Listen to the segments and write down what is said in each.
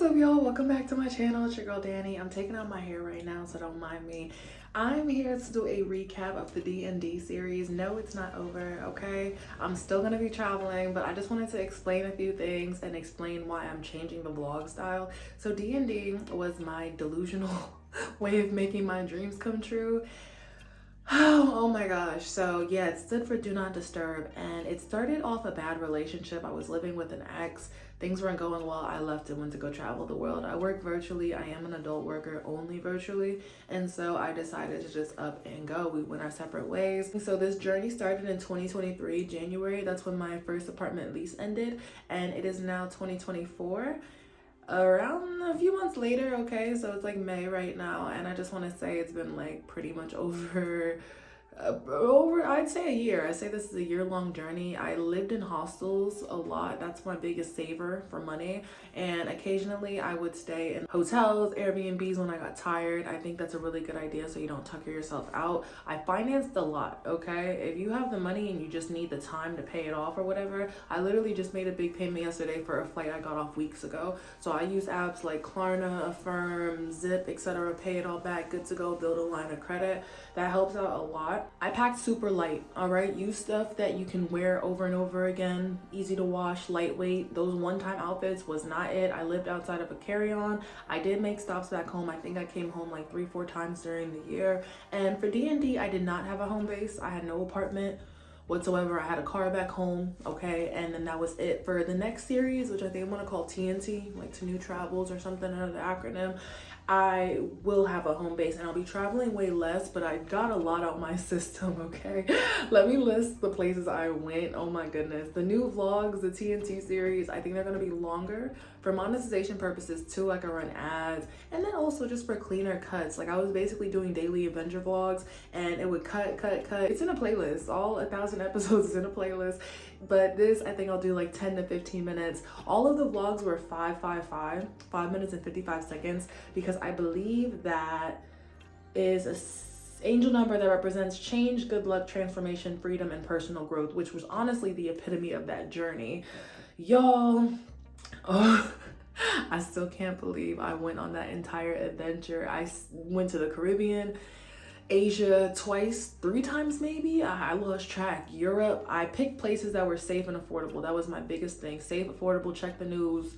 up, y'all? Welcome back to my channel. It's your girl Danny. I'm taking out my hair right now, so don't mind me. I'm here to do a recap of the DND series. No, it's not over, okay? I'm still gonna be traveling, but I just wanted to explain a few things and explain why I'm changing the vlog style. So DND was my delusional way of making my dreams come true. Oh my gosh. So yeah, it stood for Do Not Disturb, and it started off a bad relationship. I was living with an ex. Things weren't going well. I left and went to go travel the world. I work virtually. I am an adult worker only virtually. And so I decided to just up and go. We went our separate ways. So this journey started in 2023, January. That's when my first apartment lease ended. And it is now 2024. Around a few months later, okay, so it's like May right now, and I just want to say it's been like pretty much over I'd say a year. I say this is a year-long journey. I lived in hostels a lot. That's my biggest saver for money, and occasionally I would stay in hotels, Airbnbs when I got tired. I think that's a really good idea so you don't tucker yourself out. I financed a lot, okay? If you have the money and you just need the time to pay it off or whatever, I literally just made a big payment yesterday for a flight I got off weeks ago. So I use apps like Klarna, Affirm, Zip, etc. Pay it all back, good to go, build a line of credit. That helps out a lot. I packed super light, all right? Use stuff that you can wear over and over again, easy to wash, lightweight. Those one-time outfits was not it. I lived outside of a carry-on. I did make stops back home. I think I came home like 3-4 times during the year. And for D&D, I did not have a home base. I had no apartment whatsoever. I had a car back home, okay, and then that was it. For the next series, which I think I'm gonna call TNT, like To New Travels or something, another acronym, I will have a home base and I'll be traveling way less, but I got a lot out my system, okay? Let me list the places I went. Oh my goodness. The new vlogs, the TNT series, I think they're gonna be longer for monetization purposes too. I can run ads, and then also just for cleaner cuts. Like I was basically doing daily adventure vlogs and it would cut. It's in a playlist. All 1,000 episodes is in a playlist. But this, I think I'll do like 10 to 15 minutes. All of the vlogs were 5 minutes and 55 seconds, because I believe that is a angel number that represents change, good luck, transformation, freedom, and personal growth, which was honestly the epitome of that journey. Y'all, oh, I still can't believe I went on that entire adventure. I went to the Caribbean, Asia twice, 3 times maybe. I lost track. Europe. I picked places that were safe and affordable. That was my biggest thing. Safe, affordable, check the news.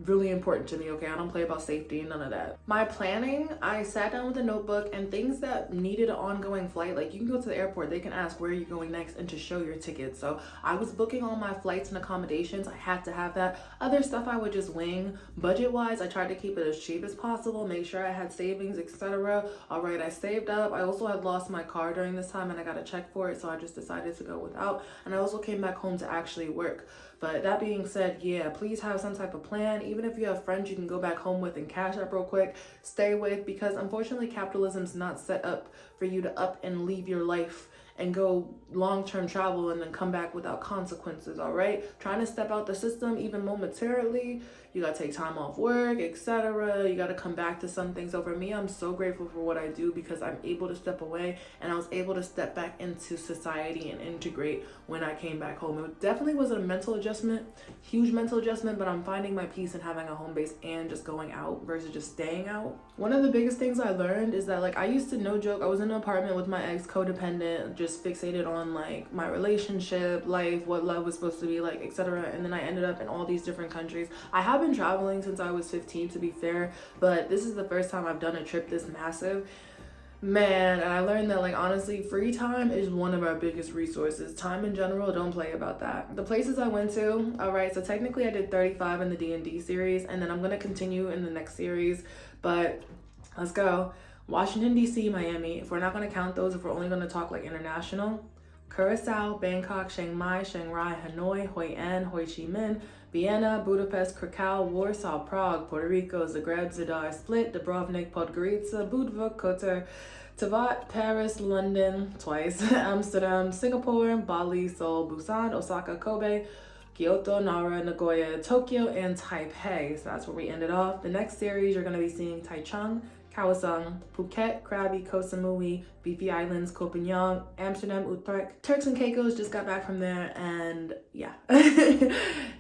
Really important to me, okay? I don't play about safety, none of that. My planning, I sat down with a notebook, and things that needed an ongoing flight, like you can go to the airport, they can ask where are you going next and to show your ticket. So I was booking all my flights and accommodations. I had to have that. Other stuff I would just wing. Budget wise, I tried to keep it as cheap as possible, make sure I had savings, etc. All right, I saved up. I also had lost my car during this time and I got a check for it, so I just decided to go without. And I also came back home to actually work. But that being said, yeah, please have some type of plan. Even if you have friends you can go back home with and cash up real quick, stay with, because unfortunately capitalism's not set up for you to up and leave your life and go long-term travel and then come back without consequences, all right? Trying to step out the system even momentarily, you gotta take time off work, etc. You gotta come back to some things. So for me, I'm so grateful for what I do, because I'm able to step away and I was able to step back into society and integrate when I came back home. It definitely was a mental adjustment, huge mental adjustment, but I'm finding my peace in having a home base and just going out versus just staying out. One of the biggest things I learned is that, like, I used to, no joke, I was in an apartment with my ex, codependent, just fixated on like my relationship, life, what love was supposed to be like, etc. And then I ended up in all these different countries. I have been traveling since I was 15, to be fair, but this is the first time I've done a trip this massive. Man, and I learned that, like, honestly, free time is one of our biggest resources. Time in general, don't play about that. The places I went to, all right, so technically I did 35 in the D&D series, and then I'm going to continue in the next series, but let's go. Washington, D.C., Miami. If we're not going to count those, if we're only going to talk like international, Curacao, Bangkok, Chiang Mai, Chiang Rai, Hanoi, Hoi An, Ho Chi Minh, Vienna, Budapest, Krakow, Warsaw, Prague, Puerto Rico, Zagreb, Zadar, Split, Dubrovnik, Podgorica, Budva, Kotor, Tavat, Paris, London, twice, Amsterdam, Singapore, Bali, Seoul, Busan, Osaka, Kobe, Kyoto, Nara, Nagoya, Tokyo, and Taipei. So that's where we ended off. The next series, you're going to be seeing Taichung, Kaohsiung, Phuket, Krabi, Koh Samui, Phi Islands, Koh Phangan, Amsterdam, Utrecht, Turks and Caicos. Just got back from there, and yeah.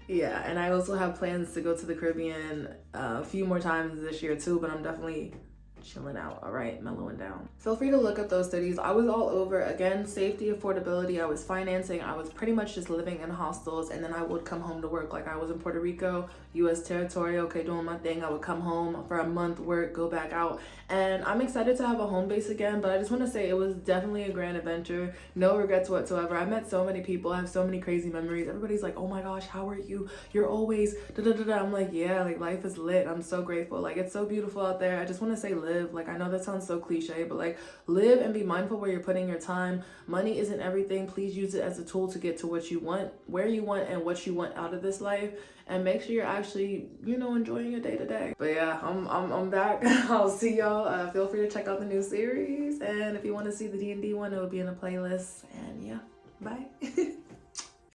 Yeah, and I also have plans to go to the Caribbean a few more times this year too, but I'm definitely chilling out, all right, mellowing down. Feel free to look up those cities. I was all over. Again, safety, affordability, I was financing, I was pretty much just living in hostels, and then I would come home to work. Like I was in Puerto Rico, US territory, okay, doing my thing. I would come home for a month, work, go back out, and I'm excited to have a home base again. But I just want to say it was definitely a grand adventure. No regrets whatsoever. I met so many people. I have so many crazy memories. Everybody's like, oh my gosh, how are you? You're always da da da da. I'm like, yeah, like life is lit. I'm so grateful. Like it's so beautiful out there. I just want to say live. Like I know that sounds so cliche, but like live and be mindful where you're putting your time. Money isn't everything. Please use it as a tool to get to what you want, where you want, and what you want out of this life. And make sure you're actually, you know, enjoying your day to day. But yeah, I'm back. I'll see y'all. Feel free to check out the new series. And if you want to see the D&D one, it will be in a playlist. And yeah, bye.